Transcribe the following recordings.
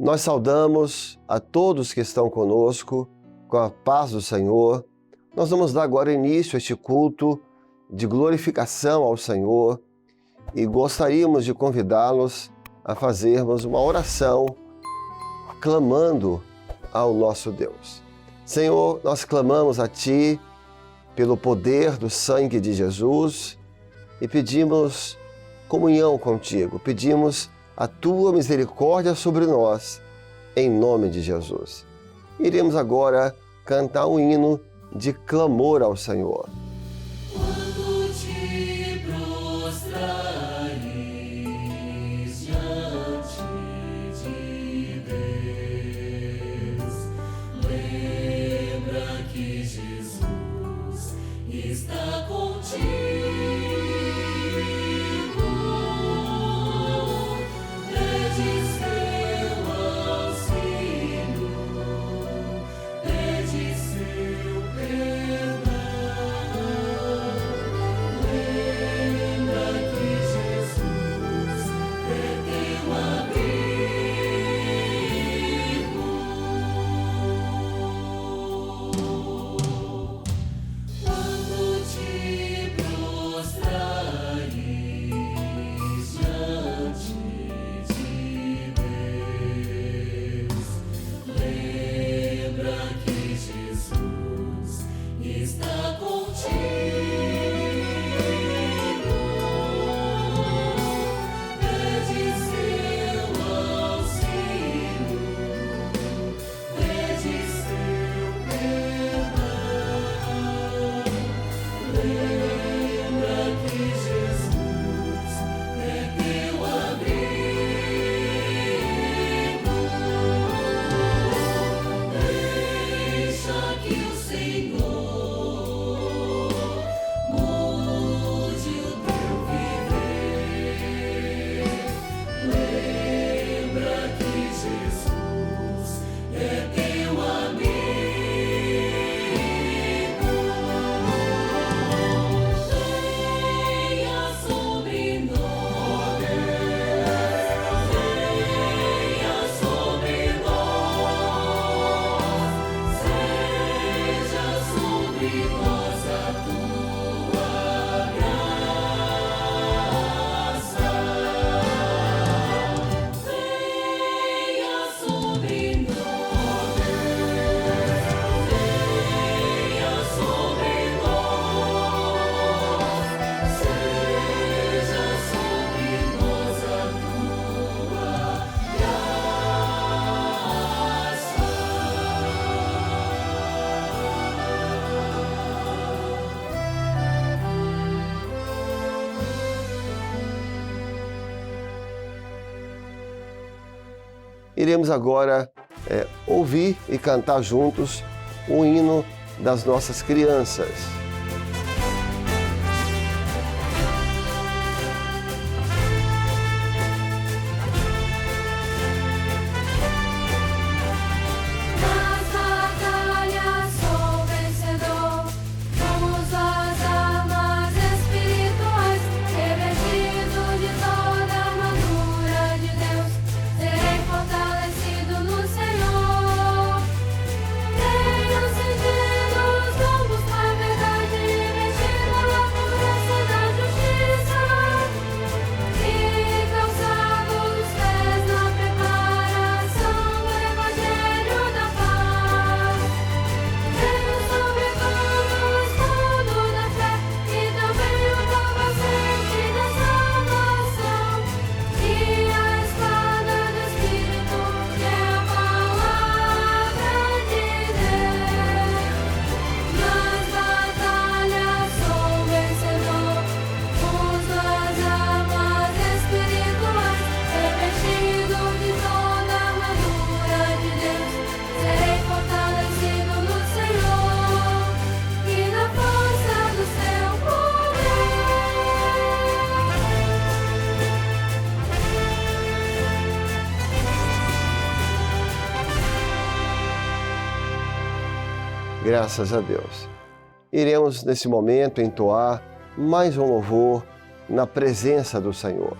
Nós saudamos a todos que estão conosco com a paz do Senhor. Nós vamos dar agora início a este culto de glorificação ao Senhor e gostaríamos de convidá-los a fazermos uma oração clamando ao nosso Deus. Senhor, nós clamamos a Ti pelo poder do sangue de Jesus e pedimos comunhão contigo, pedimos a Tua misericórdia sobre nós, em nome de Jesus. Iremos agora cantar um hino de clamor ao Senhor. Quando te prostrares diante de Deus, lembra que Jesus está contigo. Iremos agora ouvir e cantar juntos o hino das nossas crianças. Graças a Deus. Iremos, nesse momento, entoar mais um louvor na presença do Senhor.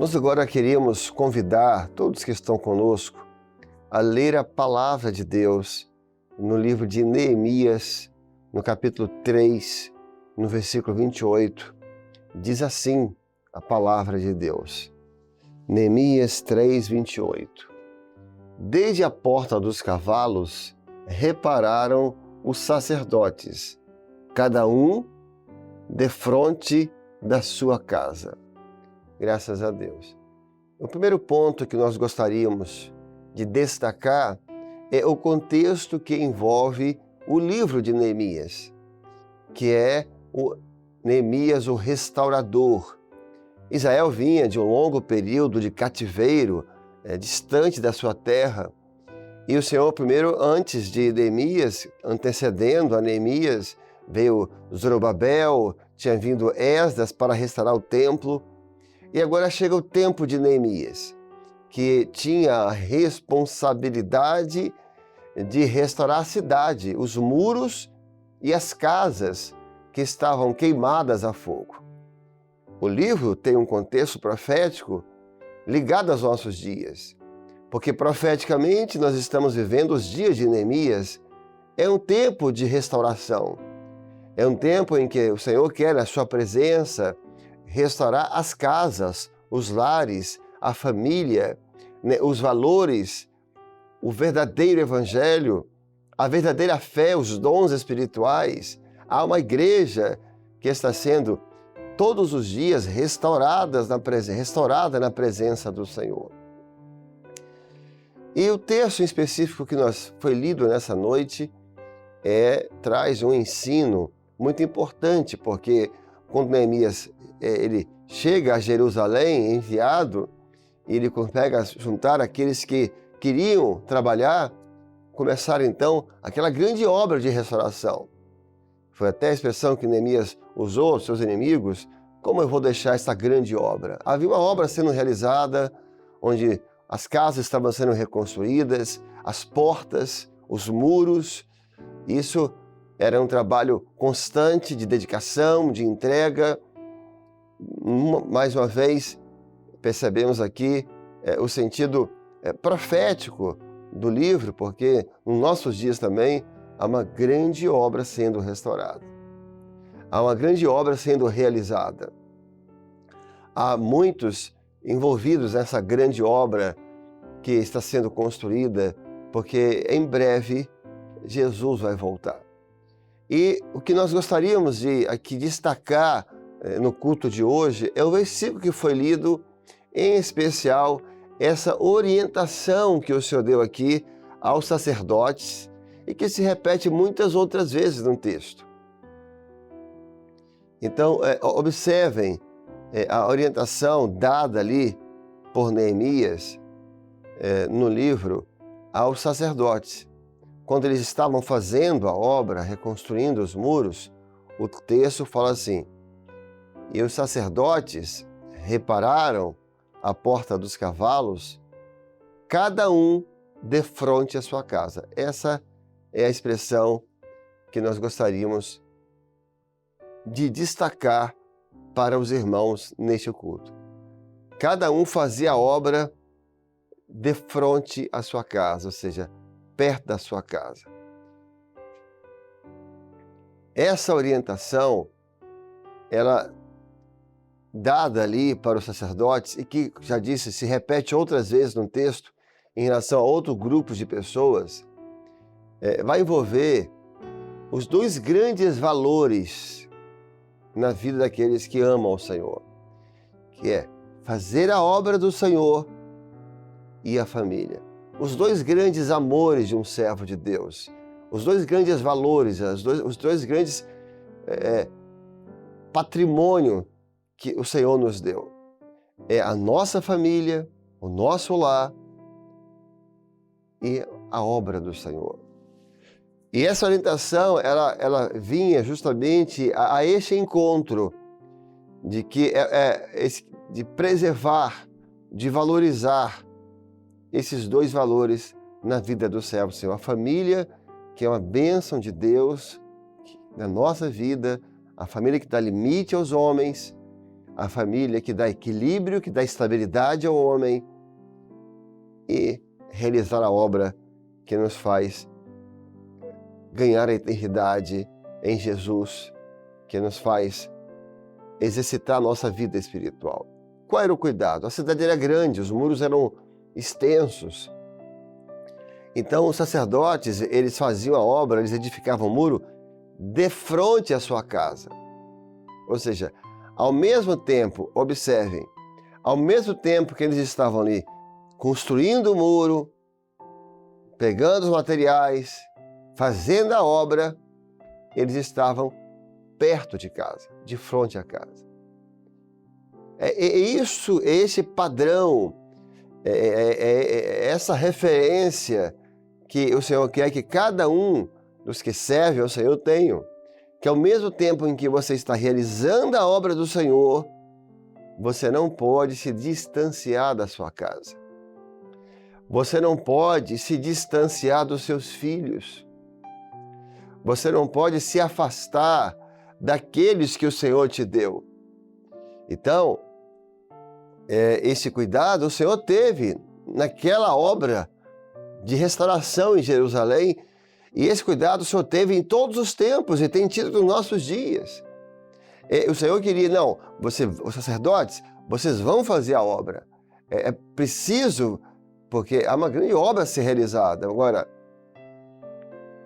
Nós agora queríamos convidar todos que estão conosco a ler a palavra de Deus no livro de Neemias, no capítulo 3, no versículo 28. Diz assim a palavra de Deus. Neemias 3, 28. Desde a porta dos cavalos repararam os sacerdotes, cada um defronte da sua casa. Graças a Deus. O primeiro ponto que nós gostaríamos de destacar é o contexto que envolve o livro de Neemias, que é o Neemias, o restaurador. Israel vinha de um longo período de cativeiro, distante da sua terra, e o Senhor, primeiro, antes de Neemias, antecedendo a Neemias, veio Zorobabel, tinha vindo Esdras para restaurar o templo, e agora chega o tempo de Neemias, que tinha a responsabilidade de restaurar a cidade, os muros e as casas que estavam queimadas a fogo. O livro tem um contexto profético ligado aos nossos dias, porque profeticamente nós estamos vivendo os dias de Neemias. É um tempo de restauração, é um tempo em que o Senhor quer a sua presença, restaurar as casas, os lares, a família, os valores, o verdadeiro evangelho, a verdadeira fé, os dons espirituais. Há uma igreja que está sendo todos os dias restaurada na presença do Senhor. E o texto em específico que foi lido nessa noite traz um ensino muito importante, porque quando Neemias ele chega a Jerusalém, enviado, e ele consegue juntar aqueles que queriam trabalhar, começar então aquela grande obra de restauração. Foi até a expressão que Neemias usou aos seus inimigos: como eu vou deixar essa grande obra? Havia uma obra sendo realizada, onde as casas estavam sendo reconstruídas, as portas, os muros. Isso era um trabalho constante de dedicação, de entrega. Mais uma vez, percebemos aqui o sentido profético do livro, porque nos nossos dias também há uma grande obra sendo restaurada. Há uma grande obra sendo realizada. Há muitos envolvidos nessa grande obra que está sendo construída, porque em breve Jesus vai voltar. E o que nós gostaríamos de aqui destacar no culto de hoje é o versículo que foi lido, em especial essa orientação que o Senhor deu aqui aos sacerdotes e que se repete muitas outras vezes no texto. Então, observem a orientação dada ali por Neemias no livro aos sacerdotes. Quando eles estavam fazendo a obra, reconstruindo os muros, o texto fala assim: e os sacerdotes repararam a porta dos cavalos, cada um defronte a sua casa. Essa é a expressão que nós gostaríamos de destacar para os irmãos neste culto. Cada um fazia a obra defronte à sua casa, ou seja, perto da sua casa. Essa orientação, ela dada ali para os sacerdotes, e que, já disse, se repete outras vezes no texto em relação a outros grupos de pessoas, vai envolver os dois grandes valores na vida daqueles que amam o Senhor, que é fazer a obra do Senhor e a família. Os dois grandes amores de um servo de Deus, os dois grandes valores, os dois grandes patrimônio que o Senhor nos deu. É a nossa família, o nosso lar e a obra do Senhor. E essa orientação, ela vinha justamente a este encontro de que de preservar, de valorizar esses dois valores na vida do servo do Senhor. A família, que é uma bênção de Deus na nossa vida, a família que dá limite aos homens, a família que dá equilíbrio, que dá estabilidade ao homem, e realizar a obra que nos faz ganhar a eternidade em Jesus, que nos faz exercitar a nossa vida espiritual. Qual era o cuidado? A cidade era grande, os muros eram extensos. Então os sacerdotes, eles faziam a obra, eles edificavam o muro de frente à sua casa. Ou seja, ao mesmo tempo, observem, ao mesmo tempo que eles estavam ali construindo o muro, pegando os materiais, fazendo a obra, eles estavam perto de casa, de frente à casa. Esse padrão, essa referência que o Senhor quer que cada um dos que servem ao Senhor tenham, que ao mesmo tempo em que você está realizando a obra do Senhor, você não pode se distanciar da sua casa. Você não pode se distanciar dos seus filhos. Você não pode se afastar daqueles que o Senhor te deu. Então, esse cuidado o Senhor teve naquela obra de restauração em Jerusalém, e esse cuidado o Senhor teve em todos os tempos e tem tido nos nossos dias. O Senhor queria, não, os sacerdotes, vocês vão fazer a obra. É preciso, porque há uma grande obra a ser realizada. Agora,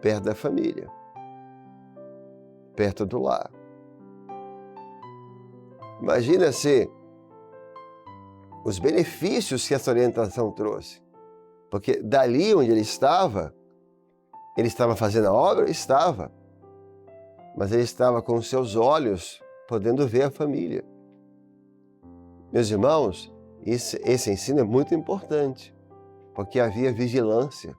perto da família, perto do lar. Imagina se os benefícios que essa orientação trouxe. Porque dali onde ele estava fazendo a obra? Estava. Mas ele estava com os seus olhos podendo ver a família. Meus irmãos, esse ensino é muito importante, porque havia vigilância.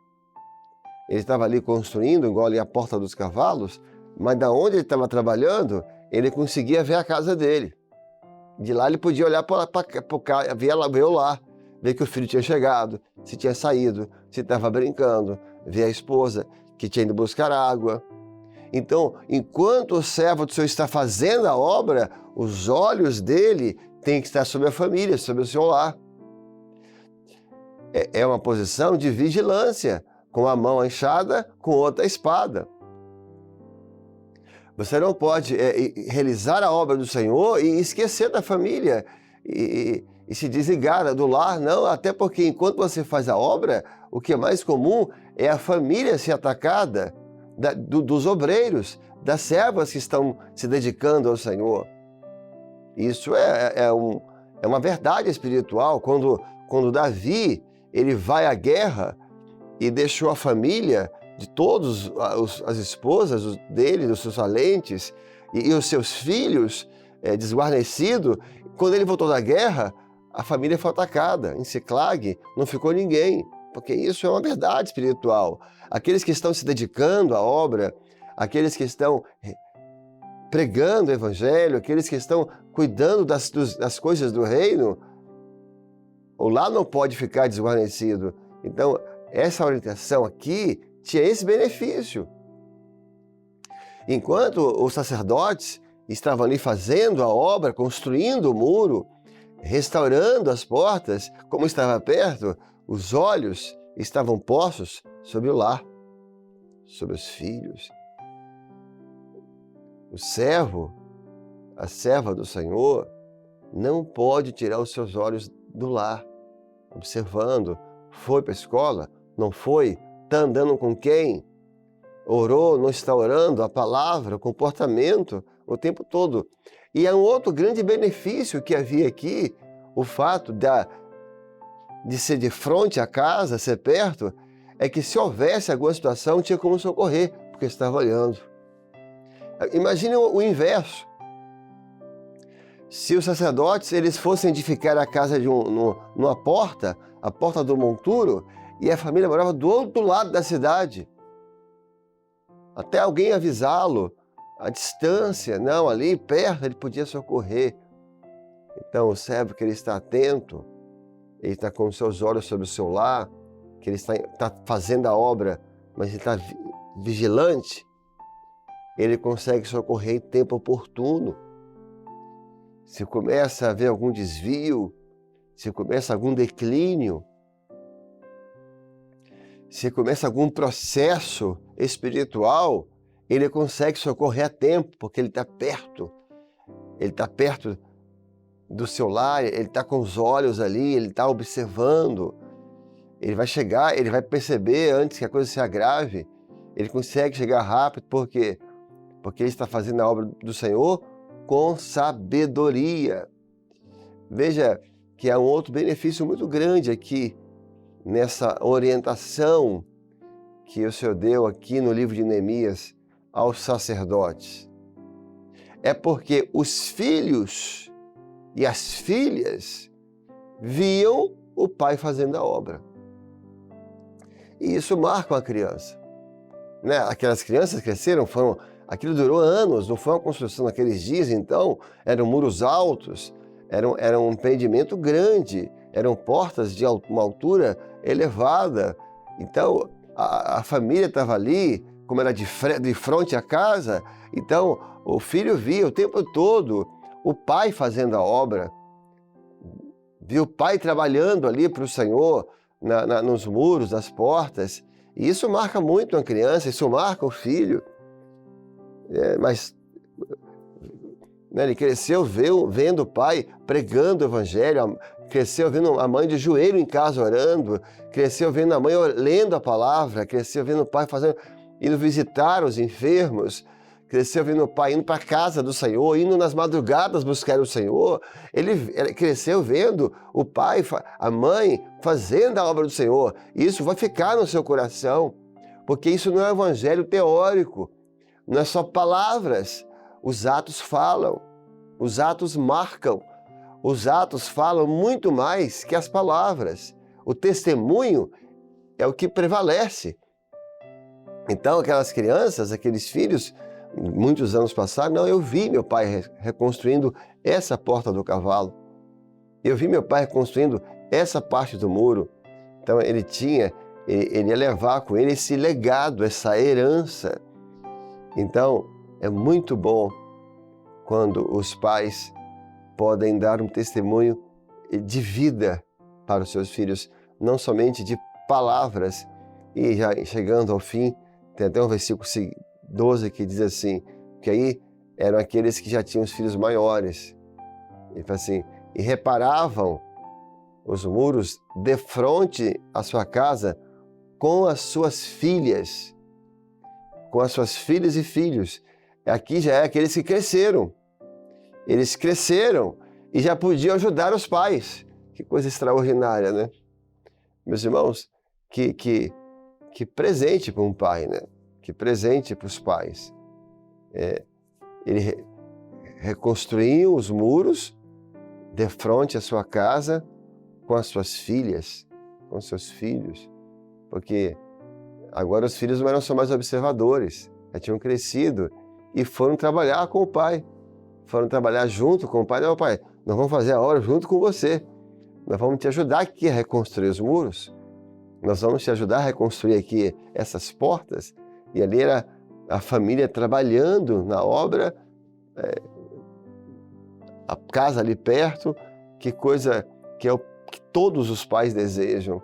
Ele estava ali construindo, igual ali a Porta dos Cavalos, mas da onde ele estava trabalhando, ele conseguia ver a casa dele. De lá ele podia olhar para ver o lar, ver que o filho tinha chegado, se tinha saído, se estava brincando, ver a esposa que tinha ido buscar água. Então, enquanto o servo do Senhor está fazendo a obra, os olhos dele têm que estar sobre a família, sobre o seu lar. É uma posição de vigilância, com a mão enxada, com outra espada. Você não pode realizar a obra do Senhor e esquecer da família e se desligar do lar, não, até porque enquanto você faz a obra, o que é mais comum é a família ser atacada dos obreiros, das servas que estão se dedicando ao Senhor. Isso é uma verdade espiritual. Quando Davi ele vai à guerra e deixou a família de todas as esposas dele, dos seus valentes e os seus filhos desguarnecidos, quando ele voltou da guerra, a família foi atacada. Em Siclag não ficou ninguém, porque isso é uma verdade espiritual. Aqueles que estão se dedicando à obra, aqueles que estão pregando o evangelho, aqueles que estão cuidando das coisas do reino, o lar não pode ficar desguarnecido. Então, essa orientação aqui tinha esse benefício. Enquanto os sacerdotes estavam ali fazendo a obra, construindo o muro, restaurando as portas, como estava perto, os olhos estavam postos sobre o lar, sobre os filhos. O servo, a serva do Senhor, não pode tirar os seus olhos do lar, observando. Foi para a escola? Não foi? Está andando com quem? Orou? Não está orando? A palavra, o comportamento, o tempo todo. E há um outro grande benefício que havia aqui, o fato de ser de frente à casa, ser perto, é que se houvesse alguma situação, tinha como socorrer, porque estava olhando. Imagine o inverso. Se os sacerdotes eles fossem edificar a casa numa porta, a porta do monturo, e a família morava do outro lado da cidade, até alguém avisá-lo, a distância, não, ali perto ele podia socorrer. Então o servo que ele está atento, ele está com os seus olhos sobre o seu lar, que ele está fazendo a obra, mas ele está vigilante, ele consegue socorrer em tempo oportuno. se começa a haver algum desvio, se começa algum declínio, se começa algum processo espiritual, ele consegue socorrer a tempo, porque ele está perto. Ele está perto do seu lar, ele está com os olhos ali, ele está observando. Ele vai chegar, ele vai perceber antes que a coisa se agrave. Ele consegue chegar rápido, por quê? Porque ele está fazendo a obra do Senhor com sabedoria. Veja que há um outro benefício muito grande aqui, nessa orientação que o Senhor deu aqui no livro de Neemias aos sacerdotes. É porque os filhos e as filhas viam o pai fazendo a obra. E isso marca uma criança. Né? Aquelas crianças cresceram, aquilo durou anos, não foi uma construção naqueles dias, então eram muros altos, era um empreendimento grande, eram portas de uma altura elevada. Então a família estava ali, como era de frente à casa, então o filho via o tempo todo o pai fazendo a obra, viu o pai trabalhando ali para o Senhor, nos muros, nas portas. E isso marca muito uma criança, isso marca o filho. Mas né, ele cresceu vendo o pai pregando o evangelho, cresceu vendo a mãe de joelho em casa orando, cresceu vendo a mãe lendo a palavra, cresceu vendo o pai indo visitar os enfermos, cresceu vendo o pai indo para a casa do Senhor, indo nas madrugadas buscar o Senhor. Ele cresceu vendo o pai, a mãe fazendo a obra do Senhor. Isso vai ficar no seu coração, porque isso não é evangelho teórico, não é só palavras. Os atos falam, os atos marcam, os atos falam muito mais que as palavras. O testemunho é o que prevalece. Então, aquelas crianças, aqueles filhos, muitos anos passaram, não, eu vi meu pai reconstruindo essa porta do cavalo. Eu vi meu pai reconstruindo essa parte do muro. Então, ele ia levar com ele esse legado, essa herança. Então, é muito bom quando os pais podem dar um testemunho de vida para os seus filhos, não somente de palavras. E já chegando ao fim, tem até um versículo 12 que diz assim, que aí eram aqueles que já tinham os filhos maiores. Ele fala assim, e reparavam os muros de frente à sua casa com as suas filhas e filhos. Aqui já é aqueles que cresceram. Eles cresceram e já podiam ajudar os pais. Que coisa extraordinária, né? Meus irmãos, que presente para um pai, né? Que presente para os pais. Ele reconstruiu os muros de frente à sua casa com as suas filhas, com os seus filhos. Porque agora os filhos não eram só mais observadores, já tinham crescido e foram trabalhar com o pai. Foram trabalhar junto com o pai. Não, pai, nós vamos fazer a obra junto com você. Nós vamos te ajudar aqui a reconstruir os muros. Nós vamos te ajudar a reconstruir aqui essas portas. E ali era a família trabalhando na obra, a casa ali perto. Que coisa que é o que todos os pais desejam.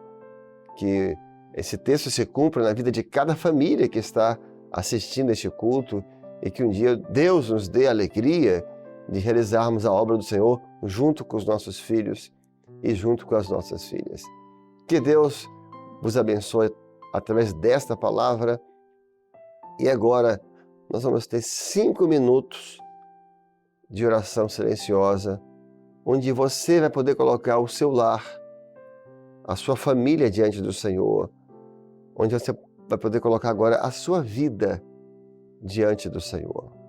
Que esse texto se cumpra na vida de cada família que está assistindo este culto e que um dia Deus nos dê a alegria de realizarmos a obra do Senhor junto com os nossos filhos e junto com as nossas filhas. Que Deus vos abençoe através desta palavra. E agora nós vamos ter 5 minutos de oração silenciosa, onde você vai poder colocar o seu lar, a sua família diante do Senhor, onde você vai poder colocar agora a sua vida diante do Senhor.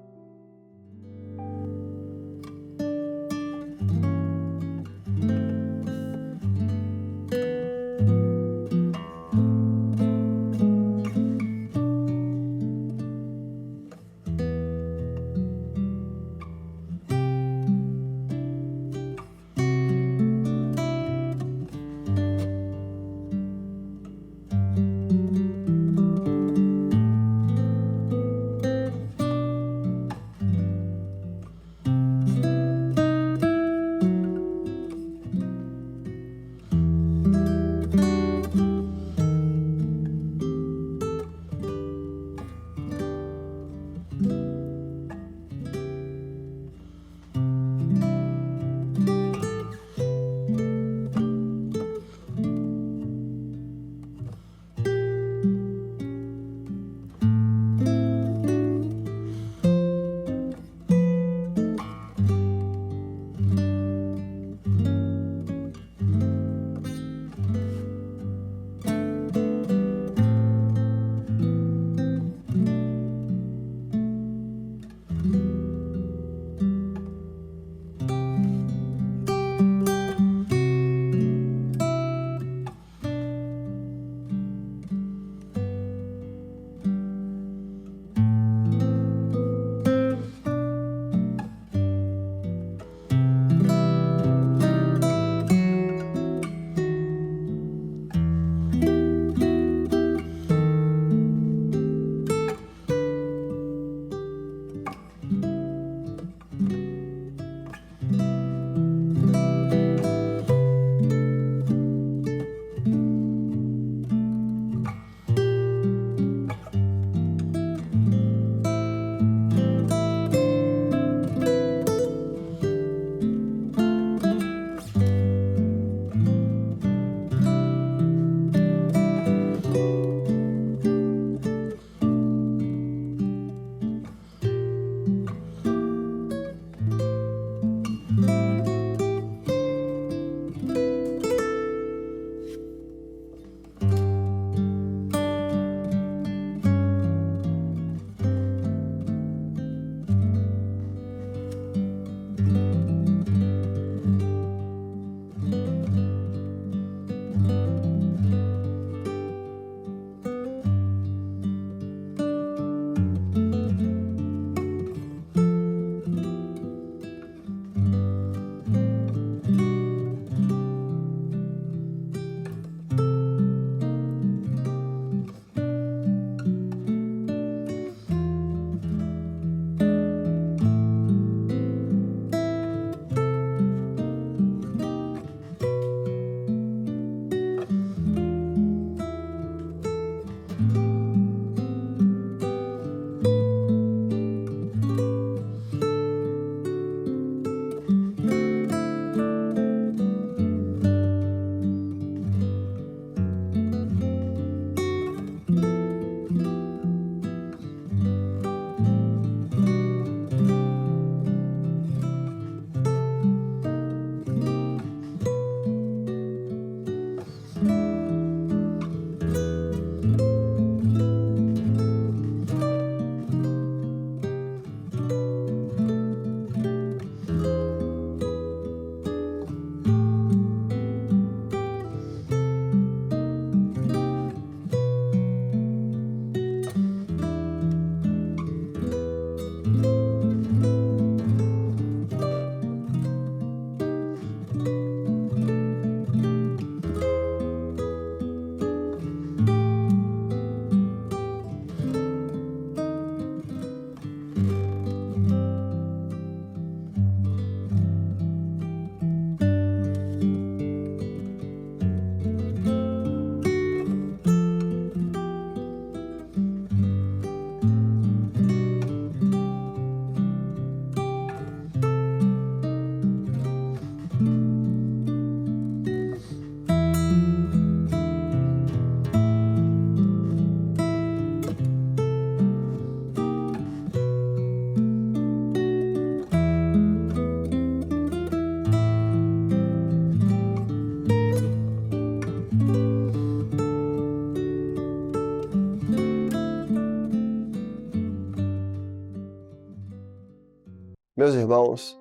Meus irmãos,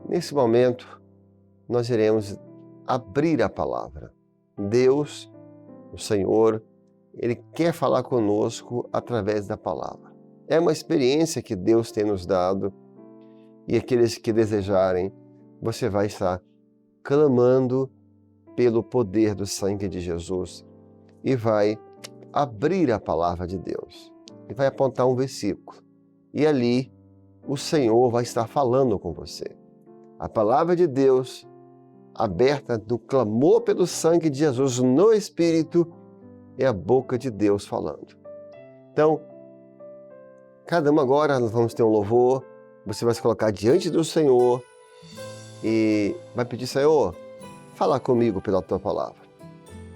nesse momento nós iremos abrir a palavra. Deus, o Senhor, Ele quer falar conosco através da palavra. É uma experiência que Deus tem nos dado e aqueles que desejarem, você vai estar clamando pelo poder do sangue de Jesus e vai abrir a palavra de Deus e vai apontar um versículo. E ali o Senhor vai estar falando com você. A palavra de Deus aberta no clamor pelo sangue de Jesus no Espírito é a boca de Deus falando. Então, cada um agora nós vamos ter um louvor, você vai se colocar diante do Senhor e vai pedir, Senhor, fala comigo pela tua palavra.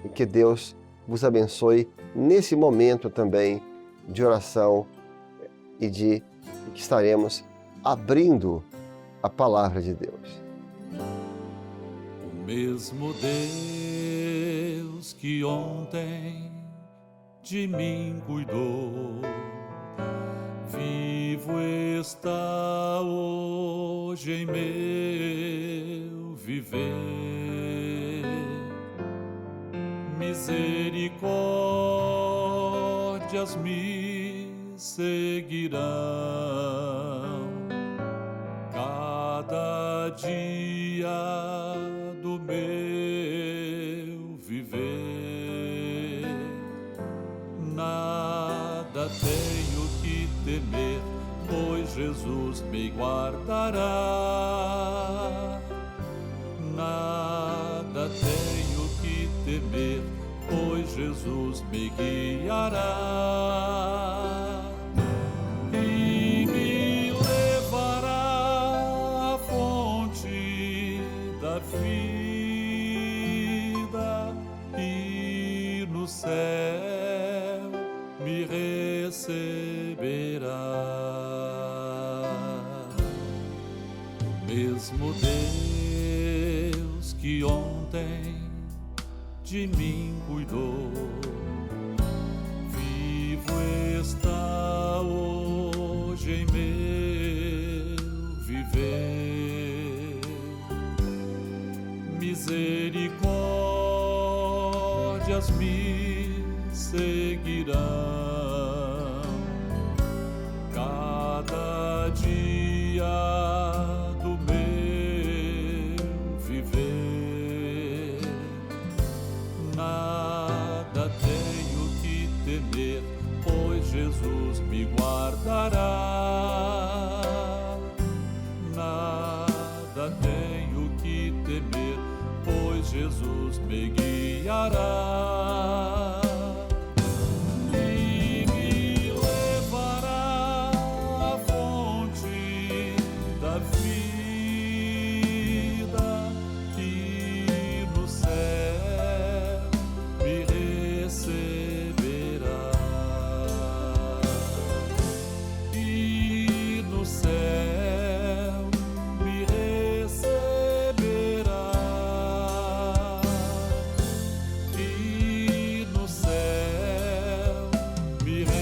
E que Deus vos abençoe nesse momento também de oração e que estaremos abrindo a palavra de Deus. O mesmo Deus que ontem de mim cuidou, vivo está hoje em meu viver. Misericórdias me seguirão cada dia do meu viver. Nada tenho que temer, pois Jesus me guardará. Nada tenho que temer, pois Jesus me guiará. E me levará à fonte da vida e no céu me receberá. O mesmo Deus que ontem de mim cuidou, vivo está hoje em meu viver. Misericórdias me seguirão cada dia do meu viver. Nada tenho que temer, pois Jesus me guardará. Nada tenho que temer, pois Jesus me guiará. E me levará à fonte da vida e no céu me receberá. E no céu me receberá. E no céu me receberá.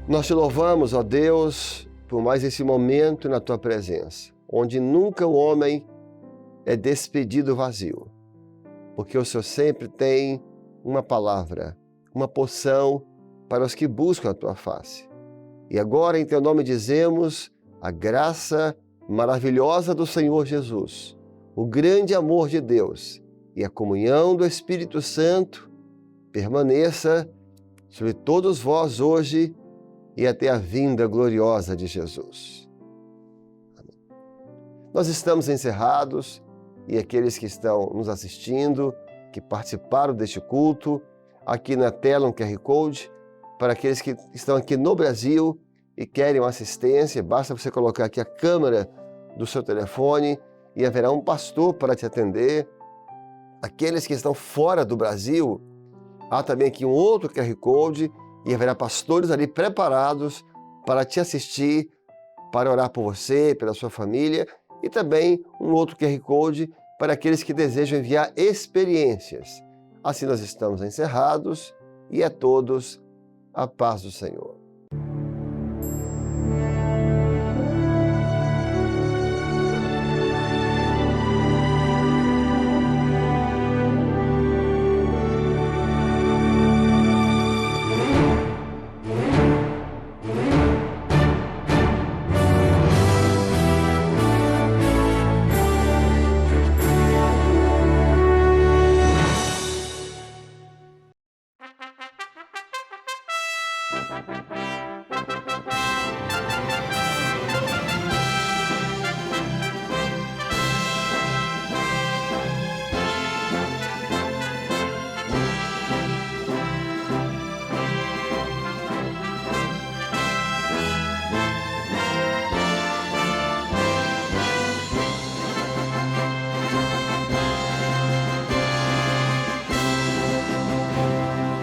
Nós te louvamos, ó Deus, por mais esse momento na tua presença, onde nunca o homem é despedido vazio, porque o Senhor sempre tem uma palavra, uma porção para os que buscam a tua face. E agora, em teu nome, dizemos a graça maravilhosa do Senhor Jesus, o grande amor de Deus e a comunhão do Espírito Santo permaneça sobre todos vós hoje e até a vinda gloriosa de Jesus. Amém. Nós estamos encerrados e aqueles que estão nos assistindo, que participaram deste culto, aqui na tela um QR Code, para aqueles que estão aqui no Brasil e querem uma assistência, basta você colocar aqui a câmera do seu telefone e haverá um pastor para te atender. Aqueles que estão fora do Brasil, há também aqui um outro QR Code e haverá pastores ali preparados para te assistir, para orar por você, pela sua família, e também um outro QR Code para aqueles que desejam enviar experiências. Assim nós estamos encerrados e a todos A paz do Senhor.